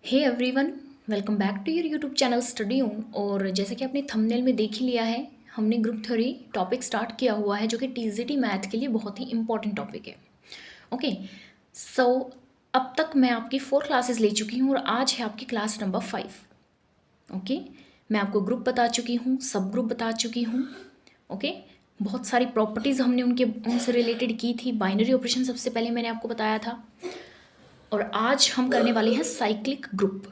Hey everyone, welcome back to your YouTube channel study on. और जैसे कि आपने थंबनेल में देख ही लिया है, हमने ग्रुप थ्योरी टॉपिक स्टार्ट किया हुआ है जो कि टीजीटी मैथ के लिए बहुत ही इंपॉर्टेंट टॉपिक है। ओके, सो अब तक मैं आपकी 4 क्लासेस ले चुकी हूँ और आज है आपकी क्लास नंबर 5। ओके, मैं आपको ग्रुप बता चुकी हूँ, सब ग्रुप बता चुकी हूँ। ओके, बहुत सारी प्रॉपर्टीज़ हमने उनसे रिलेटेड की थी। बाइनरी ऑपरेशन सबसे पहले मैंने आपको बताया था। और आज हम करने वाले हैं साइक्लिक ग्रुप।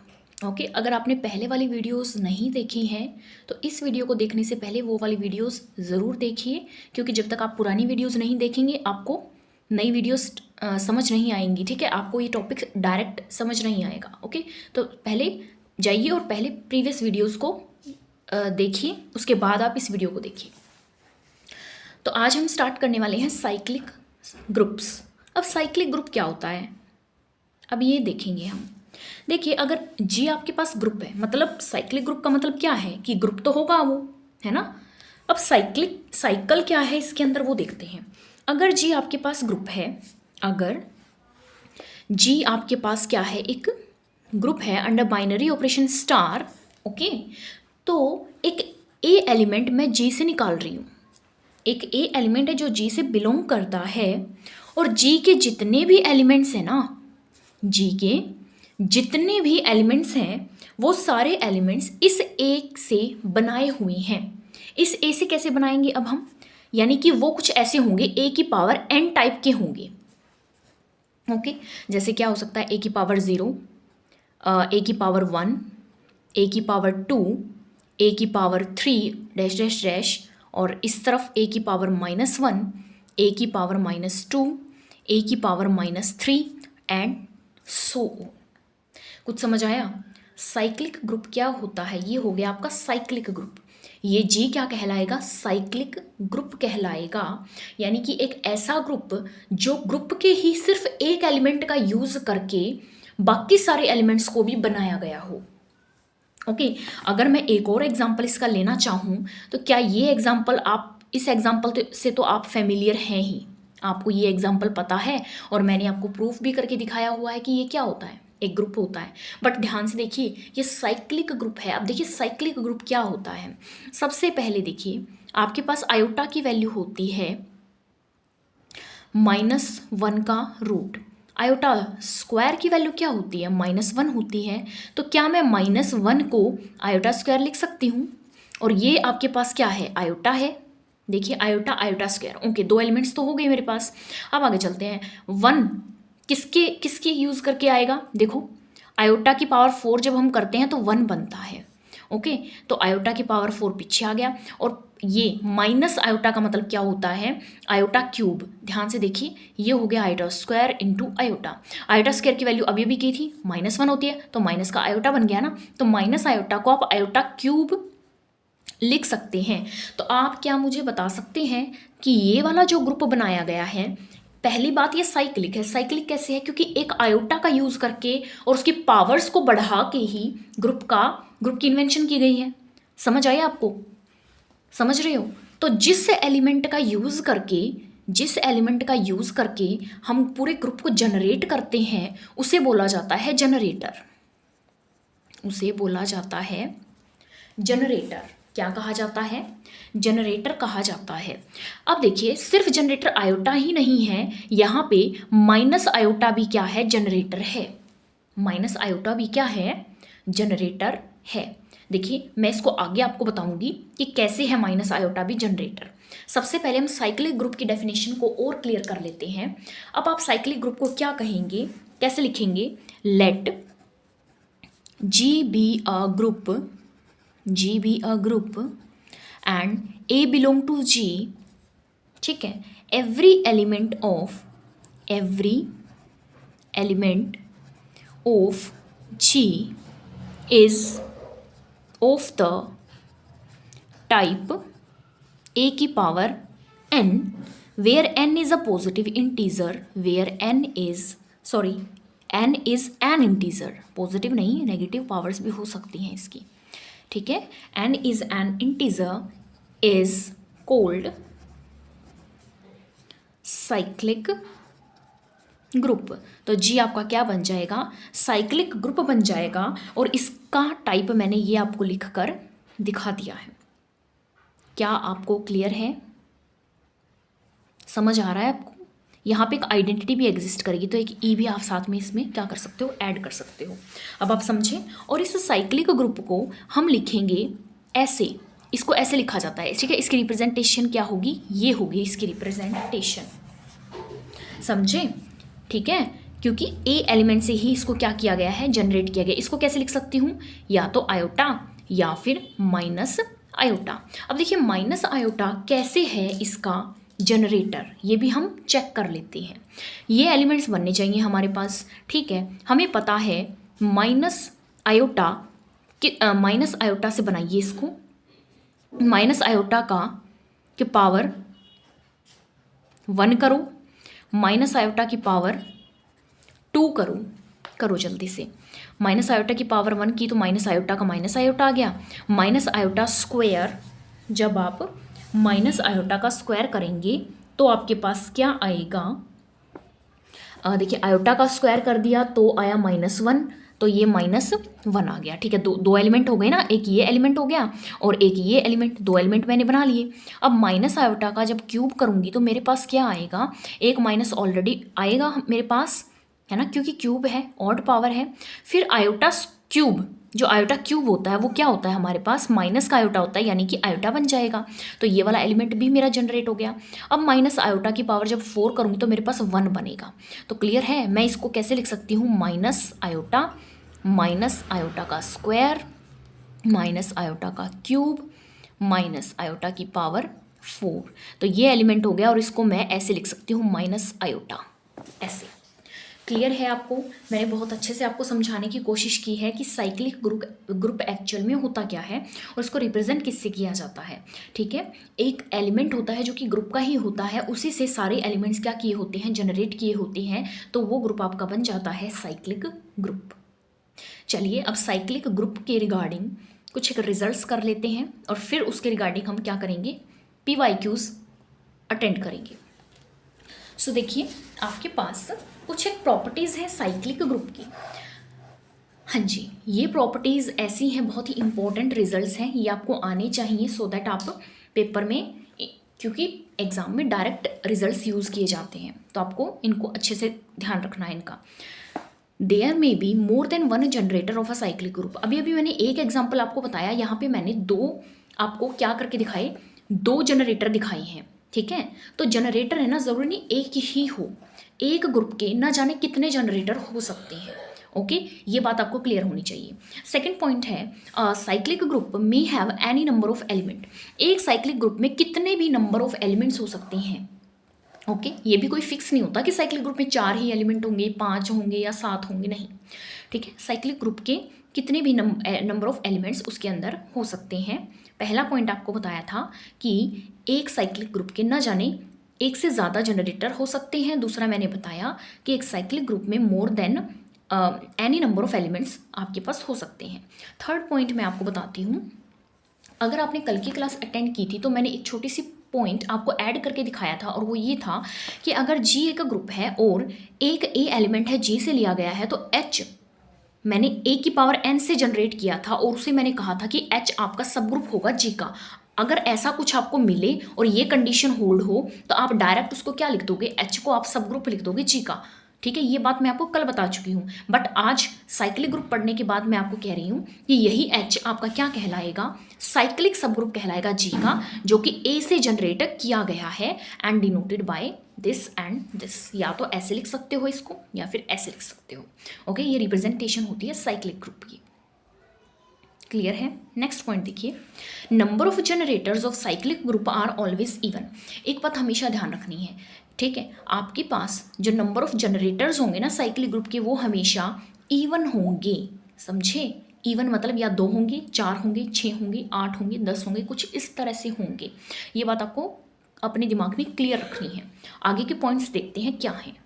ओके, अगर आपने पहले वाली वीडियोस नहीं देखी हैं तो इस वीडियो को देखने से पहले वो वाली वीडियोस ज़रूर देखिए, क्योंकि जब तक आप पुरानी वीडियोस नहीं देखेंगे आपको नई वीडियोस समझ नहीं आएंगी। ठीक है, आपको ये टॉपिक डायरेक्ट समझ नहीं आएगा। ओके, तो पहले जाइए और पहले प्रीवियस वीडियोज़ को देखिए, उसके बाद आप इस वीडियो को देखिए। तो आज हम स्टार्ट करने वाले हैं साइक्लिक ग्रुप्स। अब साइक्लिक ग्रुप क्या होता है, अब ये देखेंगे हम। देखिए, अगर जी आपके पास ग्रुप है, मतलब साइक्लिक ग्रुप का मतलब क्या है कि ग्रुप तो होगा वो, है ना। अब साइकिल क्या है इसके अंदर वो देखते हैं। अगर जी आपके पास ग्रुप है, अगर जी आपके पास क्या है, एक ग्रुप है under binary operation star. Okay, तो एक ए एलिमेंट मैं जी से निकाल रही हूँ। एक ए एलिमेंट है जो जी से बिलोंग करता है, और जी के जितने भी एलिमेंट्स हैं ना, जी के जितने भी एलिमेंट्स हैं वो सारे एलिमेंट्स इस ए से बनाए हुए हैं। इस ए से कैसे बनाएंगे अब हम, यानी कि वो कुछ ऐसे होंगे, ए की पावर एन टाइप के होंगे। ओके, जैसे क्या हो सकता है, ए की पावर 0, ए की पावर 1, ए की पावर 2, ए की पावर 3 डैश डैश डैश, और इस तरफ ए की पावर -1, ए की पावर -2, ए की पावर -3 एंड सो। कुछ समझ आया। साइक्लिक ग्रुप क्या होता है, ये हो गया आपका साइक्लिक ग्रुप। ये जी क्या कहलाएगा, साइक्लिक ग्रुप कहलाएगा। यानी कि एक ऐसा ग्रुप जो ग्रुप के ही सिर्फ एक एलिमेंट का यूज करके बाकी सारे एलिमेंट्स को भी बनाया गया हो। ओके, अगर मैं एक और एग्जांपल इसका लेना चाहूँ तो क्या ये एग्जांपल, आप इस एग्जांपल से तो आप फेमिलियर हैं ही, आपको ये एग्जांपल पता है और मैंने आपको प्रूफ भी करके दिखाया हुआ है कि ये क्या होता है, एक ग्रुप होता है। बट ध्यान से देखिए, ये साइक्लिक ग्रुप है। अब देखिए साइक्लिक ग्रुप क्या होता है। सबसे पहले देखिए, आपके पास आयोटा की वैल्यू होती है -1 का रूट। आयोटा स्क्वायर की वैल्यू क्या होती है, -1 होती है। तो क्या मैं -1 को आयोटा स्क्वायर लिख सकती हूँ, और ये आपके पास क्या है, आयोटा है। देखिए आयोटा आयोटा स्क्वायर। ओके, दो एलिमेंट्स तो हो गए मेरे पास। अब आगे चलते हैं। 1 किसके किसके यूज़ करके आएगा, देखो आयोटा की पावर 4 जब हम करते हैं तो 1 बनता है। ओके, तो आयोटा की पावर 4 पीछे आ गया, और ये माइनस आयोटा का मतलब क्या होता है, आयोटा क्यूब। ध्यान से देखिए, ये हो गया iota square into iota. Iota square की वैल्यू अभी भी की थी, -1 होती है, तो माइनस का आयोटा बन गया ना, तो माइनस आयोटा को आप आयोटा क्यूब लिख सकते हैं। तो आप क्या मुझे बता सकते हैं कि ये वाला जो ग्रुप बनाया गया है, पहली बात ये साइक्लिक है। साइक्लिक कैसे है, क्योंकि एक आयोटा का यूज करके और उसकी पावर्स को बढ़ा के ही ग्रुप की इन्वेंशन की गई है। समझ आया आपको, समझ रहे हो। तो जिस एलिमेंट का यूज करके हम पूरे ग्रुप को जनरेट करते हैं उसे बोला जाता है जनरेटर। उसे बोला जाता है जनरेटर। क्या कहा जाता है, जनरेटर कहा जाता है। अब देखिए, सिर्फ जनरेटर आयोटा ही नहीं है, यहाँ पे माइनस आयोटा भी क्या है, जनरेटर है। माइनस आयोटा भी क्या है, जनरेटर है। देखिए, मैं इसको आगे आपको बताऊंगी कि कैसे है माइनस आयोटा भी जनरेटर। सबसे पहले हम साइक्लिक ग्रुप की डेफिनेशन को और क्लियर कर लेते हैं। अब आप साइक्लिक ग्रुप को क्या कहेंगे, कैसे लिखेंगे, let G be a group, G be a group and A belong to G, ठीक है। every element of G is of the type A की power n, where n is a positive integer, where n is an integer, positive नहीं negative powers भी हो सकती हैं इसकी, ठीक है। n is an integer is called cyclic group. तो जी आपका क्या बन जाएगा, साइक्लिक ग्रुप बन जाएगा। और इसका टाइप मैंने ये आपको लिख कर दिखा दिया है। क्या आपको क्लियर है, समझ आ रहा है आपको? यहाँ पे एक आइडेंटिटी भी एग्जिस्ट करेगी, तो एक ई भी आप साथ में इसमें क्या कर सकते हो, ऐड कर सकते हो। अब आप समझे। और इस साइक्लिक ग्रुप को हम लिखेंगे ऐसे, इसको ऐसे लिखा जाता है, ठीक है। इसकी रिप्रेजेंटेशन क्या होगी, ये होगी इसकी रिप्रेजेंटेशन, समझे, ठीक है। क्योंकि ए एलिमेंट से ही इसको क्या किया गया है, जनरेट किया गया। इसको कैसे लिख सकती हूँ, या तो आयोटा या फिर माइनस आयोटा। अब देखिए माइनस आयोटा कैसे है इसका जनरेटर, ये भी हम चेक कर लेते हैं। ये एलिमेंट्स बनने चाहिए हमारे पास, ठीक है। हमें पता है माइनस आयोटा कि माइनस आयोटा से बनाइए इसको, माइनस आयोटा का कि पावर 1 करो, माइनस आयोटा की पावर 2 करो, करो जल्दी से। माइनस आयोटा की पावर 1 की तो माइनस आयोटा का माइनस आयोटा आ गया। माइनस आयोटा स्क्वायर, जब आप माइनस आयोटा का स्क्वायर करेंगे तो आपके पास क्या आएगा, देखिए आयोटा का स्क्वायर कर दिया तो आया -1, तो ये -1 आ गया, ठीक है। दो दो एलिमेंट हो गए ना, एक ये एलिमेंट हो गया और एक ये एलिमेंट, दो एलिमेंट मैंने बना लिए। अब माइनस आयोटा का जब क्यूब करूंगी तो मेरे पास क्या आएगा, एक माइनस ऑलरेडी आएगा मेरे पास, है ना, क्योंकि क्यूब है, ऑड पावर है। फिर आयोटा क्यूब, जो आयोटा क्यूब होता है वो क्या होता है हमारे पास, माइनस का आयोटा होता है, यानी कि आयोटा बन जाएगा। तो ये वाला एलिमेंट भी मेरा जनरेट हो गया। अब माइनस आयोटा की पावर जब 4 करूँगी तो मेरे पास 1 बनेगा। तो क्लियर है, मैं इसको कैसे लिख सकती हूँ, माइनस आयोटा का स्क्वायर माइनस आयोटा का क्यूब माइनस आयोटा की पावर 4। तो ये एलिमेंट हो गया और इसको मैं ऐसे लिख सकती हूँ, माइनस आयोटा, ऐसे। क्लियर है आपको? मैंने बहुत अच्छे से आपको समझाने की कोशिश की है कि साइक्लिक ग्रुप एक्चुअल में होता क्या है और उसको रिप्रेजेंट किससे किया जाता है, ठीक है। एक एलिमेंट होता है जो कि ग्रुप का ही होता है, उसी से सारे एलिमेंट्स क्या किए होते हैं, जनरेट किए होते हैं, तो वो ग्रुप आपका बन जाता है साइक्लिक ग्रुप। चलिए अब साइक्लिक ग्रुप के रिगार्डिंग कुछ एक रिजल्ट्स कर लेते हैं और फिर उसके रिगार्डिंग हम क्या करेंगे, PYQs अटेंड करेंगे। सो देखिए आपके पास कुछ एक प्रॉपर्टीज़ है साइक्लिक ग्रुप की। हाँ जी, ये प्रॉपर्टीज़ ऐसी हैं, बहुत ही इंपॉर्टेंट रिजल्ट्स हैं, ये आपको आने चाहिए सो दैट आप पेपर में, क्योंकि एग्ज़ाम में डायरेक्ट रिजल्ट्स यूज़ किए जाते हैं, तो आपको इनको अच्छे से ध्यान रखना है इनका। There may be more than 1 generator of a cyclic group. अभी अभी मैंने एक एग्जाम्पल आपको बताया, यहाँ पे मैंने 2 आपको क्या करके दिखाए, 2 जनरेटर दिखाए हैं, ठीक है। तो जनरेटर है ना, ज़रूरी नहीं एक ही हो, एक ग्रुप के ना जाने कितने जनरेटर हो सकते हैं, ओके। ये बात आपको क्लियर होनी चाहिए। सेकंड पॉइंट है, cyclic group may have any number of element. एक साइक्लिक ग्रुप में कितने भी नंबर ऑफ एलिमेंट्स हो सकते हैं, ओके। ये भी कोई फिक्स नहीं होता कि साइक्लिक ग्रुप में 4 ही एलिमेंट होंगे, 5 होंगे या 7 होंगे, नहीं, ठीक है। साइक्लिक ग्रुप के कितने भी नंबर ऑफ एलिमेंट्स उसके अंदर हो सकते हैं। पहला पॉइंट आपको बताया था कि एक साइक्लिक ग्रुप के ना जाने एक से ज़्यादा जनरेटर हो सकते हैं। दूसरा मैंने बताया कि एक साइक्लिक ग्रुप में more than any number of elements आपके पास हो सकते हैं। थर्ड पॉइंट मैं आपको बताती हूँ, अगर आपने कल की क्लास अटेंड की थी तो मैंने एक छोटी सी पॉइंट आपको ऐड करके दिखाया था, और वो ये था कि अगर जी एक ग्रुप है और एक ए एलिमेंट है जी से लिया गया है, तो एच मैंने ए की पावर एन से जनरेट किया था और उसे मैंने कहा था कि एच आपका सब ग्रुप होगा जी का। अगर ऐसा कुछ आपको मिले और ये कंडीशन होल्ड हो तो आप डायरेक्ट उसको क्या लिख दोगे, एच को आप सब ग्रुप लिख दोगे जी का, ठीक है। ये बात मैं आपको कल बता चुकी हूँ, बट आज साइक्लिक ग्रुप पढ़ने के बाद मैं आपको कह रही हूँ कि यही एच आपका क्या कहलाएगा, साइक्लिक सब ग्रुप कहलाएगा जी का, जो कि ए से जनरेट किया गया है and denoted by this and this. या तो ऐसे लिख सकते हो इसको या फिर ऐसे लिख सकते हो, ओके। ये रिप्रेजेंटेशन होती है साइक्लिक ग्रुप की। क्लियर है? नेक्स्ट पॉइंट देखिए, number of generators of cyclic group are always even. एक बात हमेशा ध्यान रखनी है, ठीक है, आपके पास जो नंबर ऑफ जनरेटर्स होंगे ना साइक्लिक ग्रुप के, वो हमेशा इवन होंगे, समझे। इवन मतलब या 2 होंगे, 4 होंगे, 6 होंगे, 8 होंगे, 10 होंगे, कुछ इस तरह से होंगे। ये बात आपको अपने दिमाग में क्लियर रखनी है। आगे के पॉइंट्स देखते हैं क्या हैं।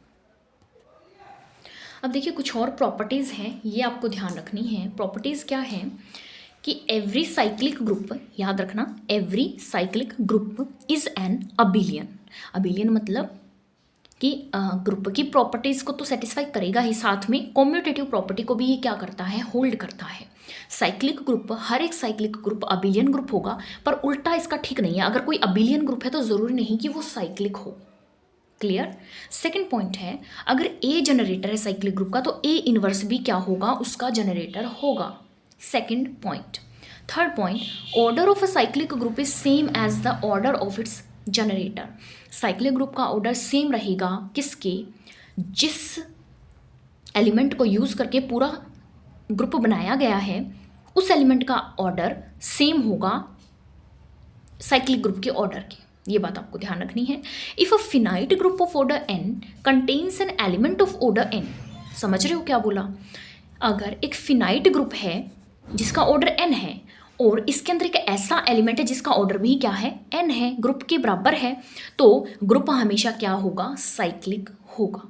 अब देखिए कुछ और प्रॉपर्टीज़ हैं, ये आपको ध्यान रखनी है। प्रॉपर्टीज़ क्या है कि एवरी साइक्लिक ग्रुप, याद रखना, every cyclic group is an abelian. Abelian मतलब कि ग्रुप की प्रॉपर्टीज़ को तो सेटिस्फाई करेगा ही, साथ में कॉम्यूटेटिव प्रॉपर्टी को भी ये क्या करता है, होल्ड करता है। साइक्लिक ग्रुप, हर एक साइक्लिक ग्रुप अबिलियन ग्रुप होगा, पर उल्टा इसका ठीक नहीं है। अगर कोई अबिलियन ग्रुप है तो ज़रूरी नहीं कि वो साइक्लिक हो। क्लियर। सेकंड पॉइंट है, अगर ए जनरेटर है साइक्लिक ग्रुप का तो ए इनवर्स भी क्या होगा, उसका जनरेटर होगा। Second point. Third point, order of a cyclic group is same as the order of its generator. Cyclic group का ऑर्डर सेम रहेगा किसके, जिस एलिमेंट को यूज करके पूरा ग्रुप बनाया गया है उस एलिमेंट का ऑर्डर सेम होगा साइक्लिक ग्रुप के ऑर्डर के। ये बात आपको ध्यान रखनी है। If a finite group of order n contains an element of order n, समझ रहे हो क्या बोला, अगर एक फिनाइट ग्रुप है जिसका ऑर्डर n है और इसके अंदर एक ऐसा एलिमेंट है जिसका ऑर्डर भी क्या है, n है, ग्रुप के बराबर है, तो ग्रुप हमेशा क्या होगा, साइक्लिक होगा।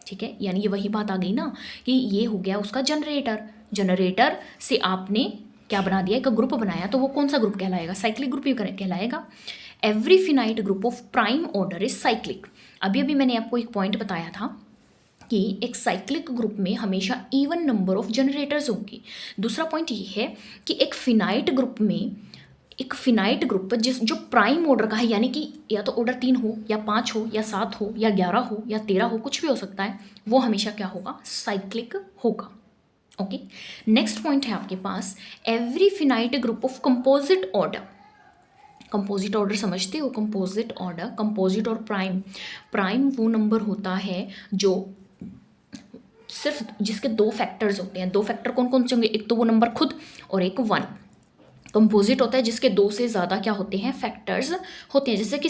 ठीक है, यानी ये वही बात आ गई ना कि ये हो गया उसका जनरेटर। जनरेटर से आपने क्या बना दिया, एक ग्रुप बनाया, तो वो कौन सा ग्रुप कहलाएगा, साइक्लिक ग्रुप ही कहलाएगा। Every finite group of prime order is cyclic. अभी अभी मैंने आपको एक पॉइंट बताया था कि एक साइक्लिक ग्रुप में हमेशा इवन नंबर ऑफ जनरेटर्स होंगे। दूसरा पॉइंट ये है कि एक फिनाइट ग्रुप में, एक फिनाइट ग्रुप जो प्राइम ऑर्डर का है, यानी कि या तो ऑर्डर 3 हो या 5 हो या 7 हो या 11 हो या 13 हो, कुछ भी हो सकता है, वो हमेशा क्या होगा, साइक्लिक होगा। ओके, नेक्स्ट पॉइंट है आपके पास, every finite group of composite order. Composite order समझते हो, कंपोजिट ऑर्डर, कंपोजिट और प्राइम। प्राइम वो नंबर होता है जो सिर्फ जिसके 2 फैक्टर्स होते हैं। 2 फैक्टर कौन कौन से होंगे, एक तो वो नंबर खुद और एक 1। कंपोजिट होता है जिसके 2 से ज़्यादा क्या होते हैं, फैक्टर्स होते हैं। जैसे कि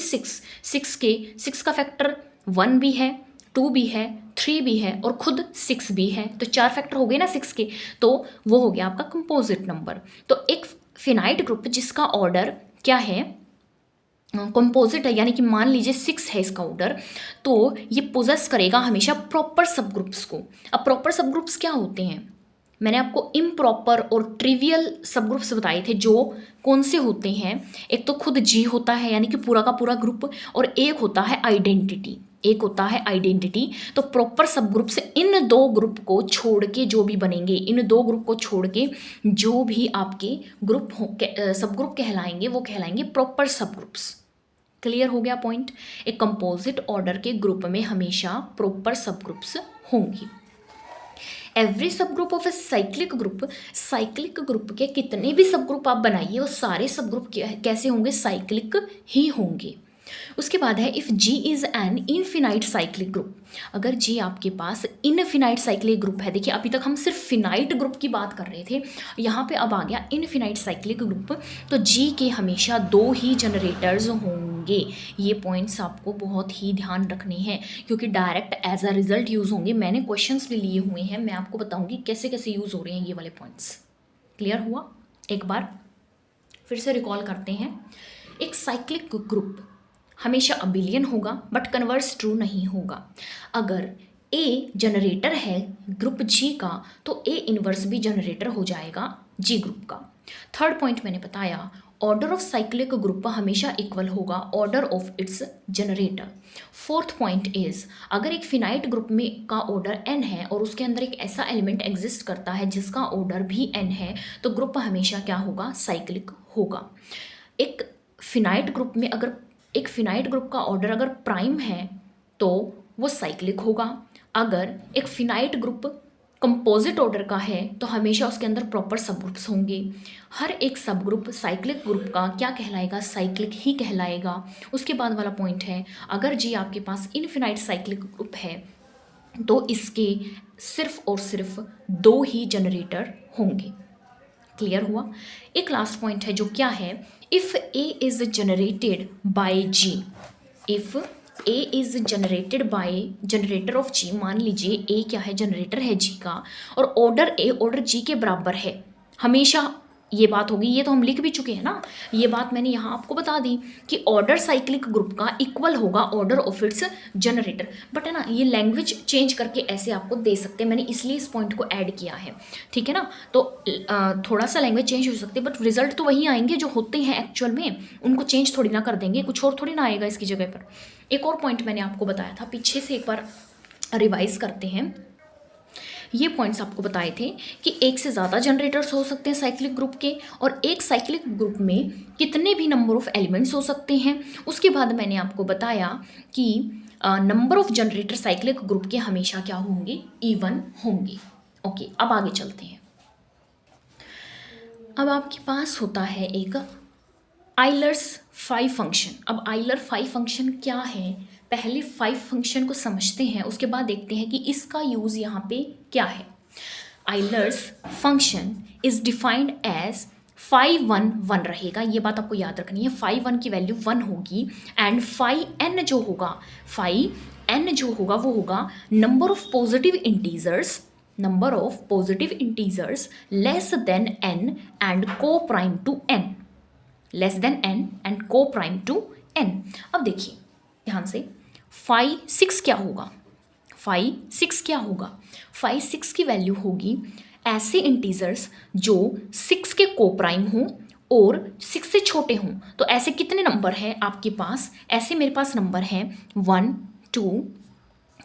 6 का फैक्टर 1 भी है, 2 भी है, 3 भी है और खुद 6 भी है, तो 4 फैक्टर हो गए ना 6 के, तो वो हो गया आपका कंपोजिट नंबर। तो एक फिनाइट ग्रुप जिसका ऑर्डर क्या है, कंपोजिट है, यानी कि मान लीजिए 6 है इसका ऑर्डर, तो ये पोजेस करेगा हमेशा प्रॉपर सब ग्रुप्स को। अब प्रॉपर सब ग्रुप्स क्या होते हैं, मैंने आपको इम्प्रॉपर और ट्रिवियल सब ग्रुप्स बताए थे, जो कौन से होते हैं, एक तो खुद जी होता है यानी कि पूरा का पूरा ग्रुप, और एक होता है आइडेंटिटी, एक होता है आइडेंटिटी। तो प्रॉपर सब ग्रुप से इन 2 ग्रुप को छोड़ के जो भी बनेंगे, इन 2 ग्रुप को छोड़ के जो भी आपके ग्रुप सब ग्रुप कहलाएंगे वो कहलाएंगे प्रॉपर सब ग्रुप्स। क्लियर हो गया पॉइंट। एक कंपोजिट ऑर्डर के ग्रुप में हमेशा प्रॉपर सब ग्रुप्स होंगी। Every subgroup of a cyclic group, cyclic group के कितने भी सब ग्रुप आप बनाइए वो सारे सब ग्रुप कैसे होंगे, साइक्लिक ही होंगे। उसके बाद है if G is an infinite cyclic group. अगर जी आपके पास इनफिनाइट साइक्लिक ग्रुप है, देखिए अभी तक हम सिर्फ फिनाइट ग्रुप की बात कर रहे थे, यहाँ पे अब आ गया इनफिनाइट साइक्लिक ग्रुप, तो जी के हमेशा 2 ही जनरेटर्स होंगे। ये पॉइंट्स आपको बहुत ही ध्यान रखने हैं क्योंकि direct as a result use होंगे। मैंने क्वेश्चंस भी लिए हुए हैं, मैं आपको बताऊंगी कैसे कैसे यूज़ हो रहे हैं ये वाले पॉइंट्स। क्लियर हुआ। एक बार फिर से रिकॉल करते हैं। एक साइक्लिक ग्रुप हमेशा अबिलियन होगा बट कन्वर्स ट्रू नहीं होगा। अगर ए जनरेटर है ग्रुप जी का तो ए इनवर्स भी जनरेटर हो जाएगा जी ग्रुप का। थर्ड पॉइंट मैंने बताया, ऑर्डर ऑफ साइक्लिक ग्रुप हमेशा इक्वल होगा order of its generator. Fourth point is, अगर एक फिनाइट ग्रुप में का ऑर्डर n है और उसके अंदर एक ऐसा एलिमेंट एग्जिस्ट करता है जिसका ऑर्डर भी n है, तो ग्रुप हमेशा क्या होगा, साइक्लिक होगा। एक फिनाइट ग्रुप में अगर एक फिनाइट ग्रुप का ऑर्डर अगर प्राइम है तो वो साइक्लिक होगा। अगर एक फिनाइट ग्रुप कंपोजिट ऑर्डर का है तो हमेशा उसके अंदर प्रॉपर सब ग्रुप्स होंगे। हर एक सब ग्रुप साइक्लिक ग्रुप का क्या कहलाएगा, साइक्लिक ही कहलाएगा। उसके बाद वाला पॉइंट है, अगर जी आपके पास इनफिनाइट साइक्लिक ग्रुप है तो इसके सिर्फ और सिर्फ 2 ही जनरेटर होंगे। क्लियर हुआ। एक लास्ट पॉइंट है जो क्या है, if A is generated by G, if A is generated by generator of G, मान लीजिए ए क्या है, जनरेटर है जी का, और ऑर्डर ए ऑर्डर जी के बराबर है, हमेशा ये बात होगी, ये तो हम लिख भी चुके हैं ना, ये बात मैंने यहाँ आपको बता दी कि ऑर्डर साइक्लिक ग्रुप का इक्वल होगा order of its generator. But है ना, ये लैंग्वेज चेंज करके ऐसे आपको दे सकते हैं, मैंने इसलिए इस पॉइंट को ऐड किया है, ठीक है ना। तो थोड़ा सा लैंग्वेज चेंज हो सकती है, बट रिजल्ट तो वही आएंगे जो होते हैं एक्चुअल में, उनको चेंज थोड़ी ना कर देंगे, कुछ और थोड़ी ना आएगा इसकी जगह पर। एक और पॉइंट मैंने आपको बताया था, पीछे से एक बार रिवाइज करते हैं। ये पॉइंट्स आपको बताए थे कि एक से ज़्यादा जनरेटर्स हो सकते हैं साइक्लिक ग्रुप के, और एक साइक्लिक ग्रुप में कितने भी नंबर ऑफ एलिमेंट्स हो सकते हैं। उसके बाद मैंने आपको बताया कि number of generator cyclic group के हमेशा क्या होंगे, इवन होंगे। ओके, अब आगे चलते हैं। अब आपके पास होता है एक आइलर्स 5 फंक्शन। अब आइलर 5 फंक्शन क्या है, पहले 5 फंक्शन को समझते हैं, उसके बाद देखते हैं कि इसका यूज़ यहाँ पे क्या है। Euler's function is defined as 5 1 1 रहेगा, ये बात आपको याद रखनी है। 5 1 की वैल्यू 1 होगी, एंड 5 n जो होगा, 5 n जो होगा वो होगा number of positive integers, number of positive integers less than n and coprime to n, less than n and coprime to n। अब देखिए ध्यान से, 5 6 क्या होगा, 5 6 क्या होगा, 5 6 की वैल्यू होगी ऐसे इंटीजर्स जो 6 के को प्राइम हों और 6 से छोटे हों। तो ऐसे कितने नंबर हैं आपके पास, ऐसे मेरे पास नंबर हैं 1 2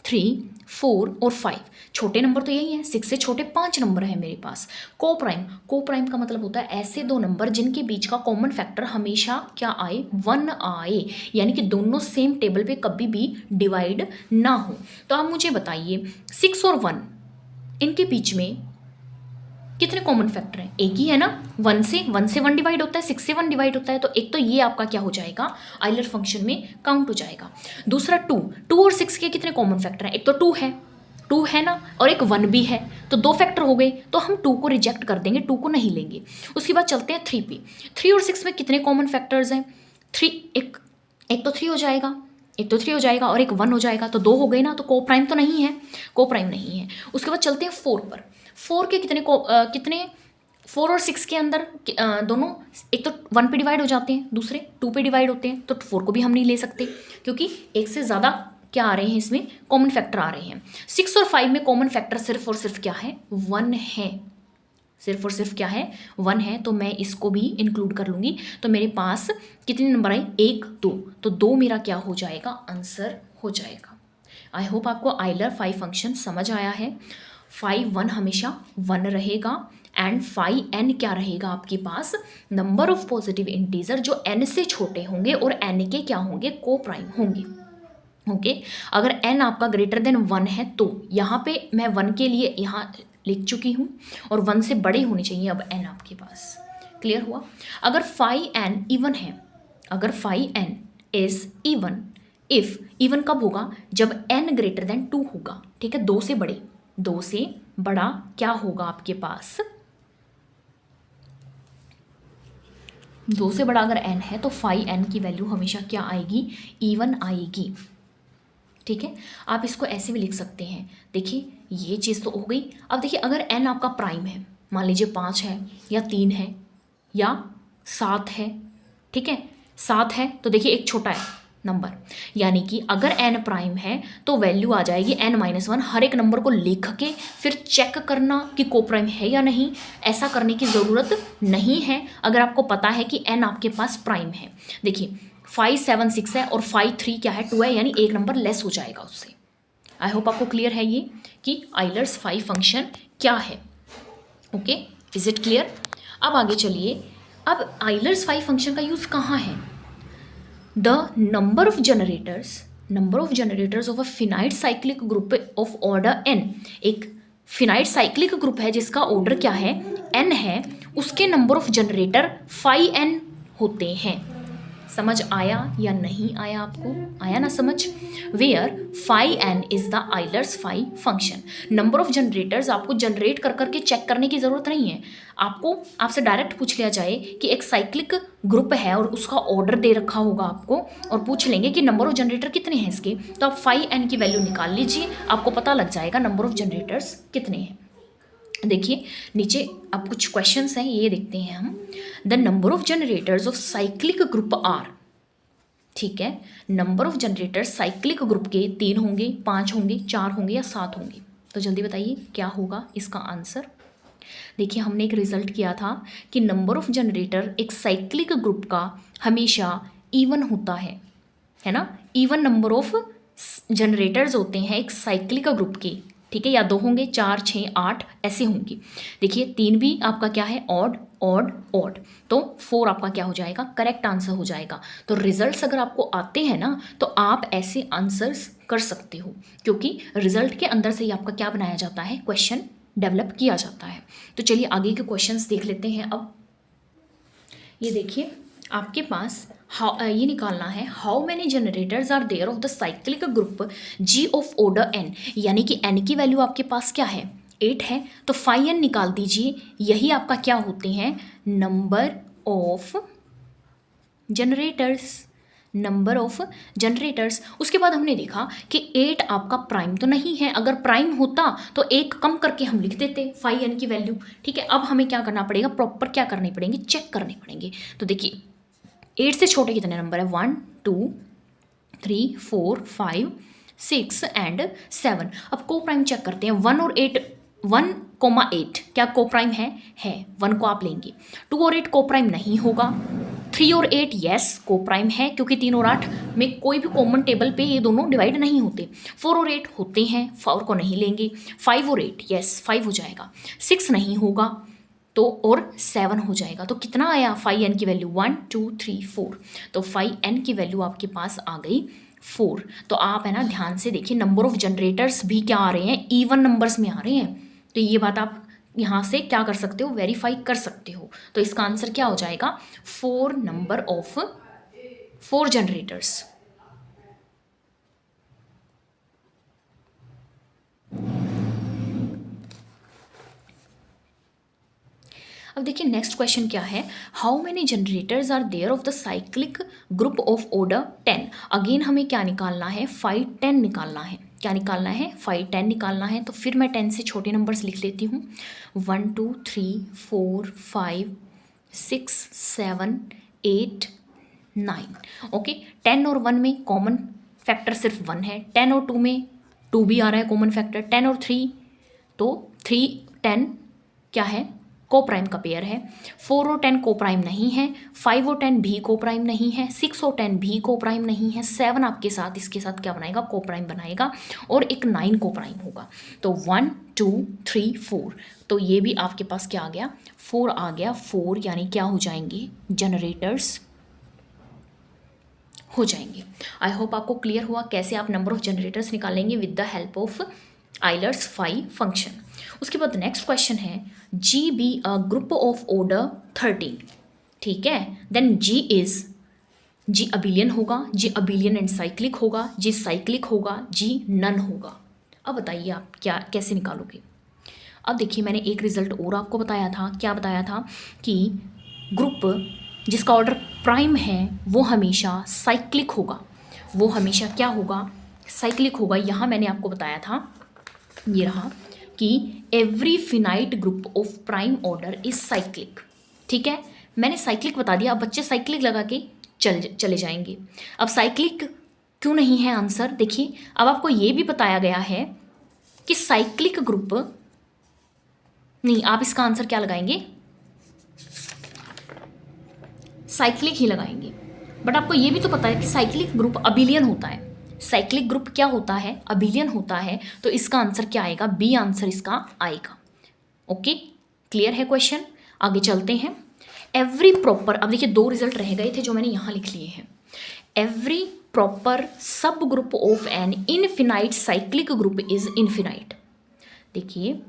3 4 और 5। छोटे नंबर तो यही है, 6 से छोटे 5 नंबर हैं मेरे पास। को प्राइम का मतलब होता है ऐसे दो नंबर जिनके बीच का कॉमन फैक्टर हमेशा क्या आए, 1 आए, यानी कि दोनों सेम टेबल पे कभी भी डिवाइड ना हो। तो आप मुझे बताइए 6 और 1 इनके बीच में कितने कॉमन फैक्टर हैं, एक ही है ना, 1 से 1 डिवाइड होता है, 6 से 1 डिवाइड होता है, तो एक तो ये आपका क्या हो जाएगा, आइलर फंक्शन में काउंट हो जाएगा। दूसरा 2 और 6 के कितने कॉमन फैक्टर हैं, एक तो 2 है ना, और एक 1 भी है, तो 2 फैक्टर हो गए, तो हम 2 को रिजेक्ट कर देंगे, 2 को नहीं लेंगे। उसके बाद चलते हैं 3 पे। 3 और 6 में कितने कॉमन फैक्टर्स हैं, 3 एक तो 3 हो जाएगा, एक तो 3 हो जाएगा और एक 1 हो जाएगा, तो 2 हो गए ना, तो को प्राइम तो नहीं है, को प्राइम नहीं है। उसके बाद चलते हैं 4 पर। 4 के कितने 4 और 6 के अंदर दोनों एक तो 1 पे डिवाइड हो जाते हैं, दूसरे 2 पे डिवाइड होते हैं, तो 4 को भी हम नहीं ले सकते क्योंकि एक से ज़्यादा क्या आ रहे हैं, इसमें कॉमन फैक्टर आ रहे हैं। 6 और 5 में कॉमन फैक्टर सिर्फ और सिर्फ क्या है, 1 है, सिर्फ और सिर्फ क्या है, 1 है, तो मैं इसको भी इंक्लूड कर लूँगी। तो मेरे पास कितने नंबर आए, 1 2, तो 2 मेरा क्या हो जाएगा, आंसर हो जाएगा। आई होप आपको आइलर 5 फंक्शन समझ आया है। 5 1 हमेशा 1 रहेगा, एंड 5 n क्या रहेगा आपके पास, नंबर ऑफ पॉजिटिव इंटीजर जो n से छोटे होंगे और n के क्या होंगे, को प्राइम होंगे। ओके, अगर n आपका ग्रेटर देन 1 है तो यहाँ पे मैं 1 के लिए यहाँ लिख चुकी हूँ, और 1 से बड़े होने चाहिए अब n आपके पास। क्लियर हुआ। अगर 5n इवन है, अगर 5n is even, if even कब होगा, जब n ग्रेटर देन 2 होगा, ठीक है, 2 से बड़े, 2 से बड़ा क्या होगा आपके पास, 2 से बड़ा अगर n है तो 5n की वैल्यू हमेशा क्या आएगी, इवन आएगी। ठीक है, आप इसको ऐसे भी लिख सकते हैं। देखिए ये चीज़ तो हो गई। अब देखिए अगर n आपका प्राइम है, मान लीजिए 5 है या 3 है या 7 है, ठीक है, 7 है तो देखिए एक छोटा है नंबर, यानी कि अगर n प्राइम है तो वैल्यू आ जाएगी n-1। हर एक नंबर को लिख के फिर चेक करना कि को प्राइम है या नहीं, ऐसा करने की ज़रूरत नहीं है अगर आपको पता है कि n आपके पास प्राइम है। देखिए 5 7 6 है और 5 3 क्या है, 2 है, यानी एक नंबर लेस हो जाएगा उससे। आई होप आपको क्लियर है ये कि आइलर्स 5 फंक्शन क्या है। Okay, is it clear. अब आगे चलिए, अब आइलर्स 5 फंक्शन का यूज़ कहाँ है। The number of generators of a finite cyclic group of order n, एक फिनाइट साइक्लिक ग्रुप है जिसका ऑर्डर क्या है, n है, उसके नंबर ऑफ जनरेटर 5n होते हैं। समझ आया या नहीं आया, आपको आया ना समझ। Where 5n is the Euler's 5 function. Number of generators आपको जनरेट कर करके चेक करने की ज़रूरत नहीं है, आपसे डायरेक्ट पूछ लिया जाए कि एक साइक्लिक ग्रुप है और उसका ऑर्डर दे रखा होगा आपको, और पूछ लेंगे कि नंबर ऑफ जनरेटर कितने हैं इसके, तो आप 5n की वैल्यू निकाल लीजिए, आपको पता लग जाएगा नंबर ऑफ जनरेटर्स कितने हैं। देखिए नीचे अब कुछ क्वेश्चंस हैं, ये देखते हैं हम। The number of generators of cyclic group are, ठीक है, number of generators cyclic group के 3 होंगे, 5 होंगे, 4 होंगे या 7 होंगे। तो जल्दी बताइए क्या होगा इसका आंसर। देखिए हमने एक रिजल्ट किया था कि नंबर ऑफ जनरेटर एक साइक्लिक ग्रुप का हमेशा इवन होता है ना। इवन नंबर ऑफ जनरेटर्स होते हैं एक साइक्लिक ग्रुप के, ठीक है, या 2 होंगे, 4, 6, 8 ऐसे होंगे। देखिए 3 भी आपका क्या है, ऑड ऑड ऑड, तो 4 आपका क्या हो जाएगा, करेक्ट आंसर हो जाएगा। तो रिजल्ट्स अगर आपको आते हैं ना तो आप ऐसे आंसर्स कर सकते हो, क्योंकि रिजल्ट के अंदर से ही आपका क्या बनाया जाता है, क्वेश्चन डेवलप किया जाता है। तो चलिए आगे के क्वेश्चंस देख लेते हैं। अब ये देखिए आपके पास ये निकालना है, how many generators are there of the cyclic group G of order n, यानी कि एन की वैल्यू आपके पास क्या है, 8 है, तो 5n निकाल दीजिए। यही आपका क्या होते हैं, number of generators, number of generators. उसके बाद हमने देखा कि 8 आपका प्राइम तो नहीं है, अगर प्राइम होता तो 1 कम करके हम लिख देते 5n की वैल्यू, ठीक है। अब हमें क्या करना पड़ेगा, प्रॉपर क्या करने पड़ेंगे, चेक करने पड़ेंगे। तो देखिए 8 से छोटे कितने नंबर है, 1 2 3 4 5 6 एंड 7। अब को प्राइम चेक करते हैं, 1 और 8, 1,8 क्या को प्राइम है 1 को आप लेंगे। 2 और 8 को प्राइम नहीं होगा। 3 और 8 यस को प्राइम है, क्योंकि 3 और 8 में कोई भी कॉमन टेबल पे ये दोनों डिवाइड नहीं होते। 4 और 8 होते हैं, 4 को नहीं लेंगे। 5 और 8 यस 5 हो जाएगा। 6 नहीं होगा तो और 7 हो जाएगा। तो कितना आया 5n की वैल्यू, 1 2 3 4, तो 5n की वैल्यू आपके पास आ गई 4। तो आप है ना ध्यान से देखिए, नंबर ऑफ जनरेटर्स भी क्या आ रहे हैं, इवन नंबर्स में आ रहे हैं। तो ये बात आप यहाँ से क्या कर सकते हो, वेरीफाई कर सकते हो। तो इसका आंसर क्या हो जाएगा, 4 नंबर ऑफ 4 जनरेटर्स। अब देखिए नेक्स्ट क्वेश्चन क्या है, how many generators are there of the cyclic group of order 10। Again हमें क्या निकालना है, 5 10 निकालना है। क्या निकालना है, 5 10 निकालना है। तो फिर मैं 10 से छोटे नंबर्स लिख लेती हूँ, 1 2 3 4 5 6 7 8 9। ओके, 10 और 1 में कॉमन फैक्टर सिर्फ 1 है, 10 और 2 में 2 भी आ रहा है कॉमन फैक्टर, 10 और 3 तो 3 10 क्या है, को प्राइम का पेयर है। 4 और 10 को प्राइम नहीं है, 5 और 10 भी को प्राइम नहीं है, 6 और 10 भी को प्राइम नहीं है, 7 आपके साथ इसके साथ क्या बनाएगा, को प्राइम बनाएगा, और एक 9 को प्राइम होगा। तो 1 2 3 4, तो ये भी आपके पास क्या आ गया, 4 आ गया। 4 यानी क्या हो जाएंगे, जनरेटर्स हो जाएंगे। आई होप आपको क्लियर हुआ कैसे आप नंबर ऑफ जनरेटर्स निकालेंगे with the help of Euler's phi function. उसके बाद नेक्स्ट क्वेश्चन है, G be a group of order 13, ठीक है, then G is, G abelian होगा, जी अबिलियन एंड साइक्लिक होगा, जी साइक्लिक होगा, जी नन होगा। अब बताइए आप क्या कैसे निकालोगे। अब देखिए मैंने एक रिजल्ट और आपको बताया था, क्या बताया था कि ग्रुप जिसका ऑर्डर प्राइम है वो हमेशा साइक्लिक होगा, वो हमेशा क्या होगा, साइक्लिक होगा। यहाँ मैंने आपको बताया था, ये रहा, कि every finite group of prime order is cyclic, ठीक है। मैंने साइक्लिक बता दिया, अब बच्चे साइक्लिक लगा के चले जाएंगे। अब साइक्लिक क्यों नहीं है आंसर, देखिए अब आपको ये भी बताया गया है कि साइक्लिक ग्रुप नहीं, आप इसका आंसर क्या लगाएंगे, साइक्लिक ही लगाएंगे। बट आपको ये भी तो पता है कि साइक्लिक ग्रुप अबिलियन होता है, साइक्लिक ग्रुप क्या होता है, अबिलियन होता है। तो इसका आंसर क्या आएगा, बी आंसर इसका आएगा। ओके, क्लियर है क्वेश्चन, आगे चलते हैं। एवरी प्रॉपर, अब देखिए 2 रिजल्ट रह गए थे जो मैंने यहाँ लिख लिए हैं। Every proper subgroup of an infinite cyclic group is infinite. देखिए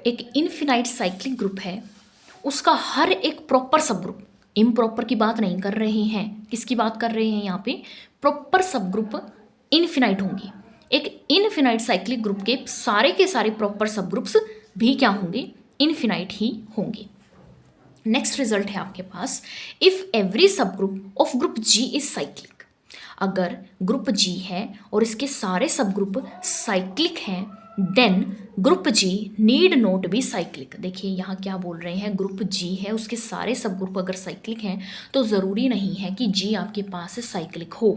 एक इनफिनाइट साइक्लिक ग्रुप है, उसका हर एक प्रॉपर सब ग्रुप, इम्प्रॉपर की बात नहीं कर रहे हैं, किसकी बात कर रहे हैं यहाँ पे, प्रॉपर सब ग्रुप इनफिनाइट होंगे। एक इनफिनाइट साइक्लिक ग्रुप के सारे प्रॉपर सब ग्रुप्स भी क्या होंगे, इनफिनाइट ही होंगे। नेक्स्ट रिजल्ट है आपके पास, if every subgroup of group G is cyclic. अगर ग्रुप जी है और इसके सारे सब ग्रुप साइक्लिक हैं, then group G need not be cyclic. देखिए यहाँ क्या बोल रहे हैं, ग्रुप जी है, उसके सारे सब ग्रुप अगर साइक्लिक हैं तो ज़रूरी नहीं है कि जी आपके पास साइक्लिक हो।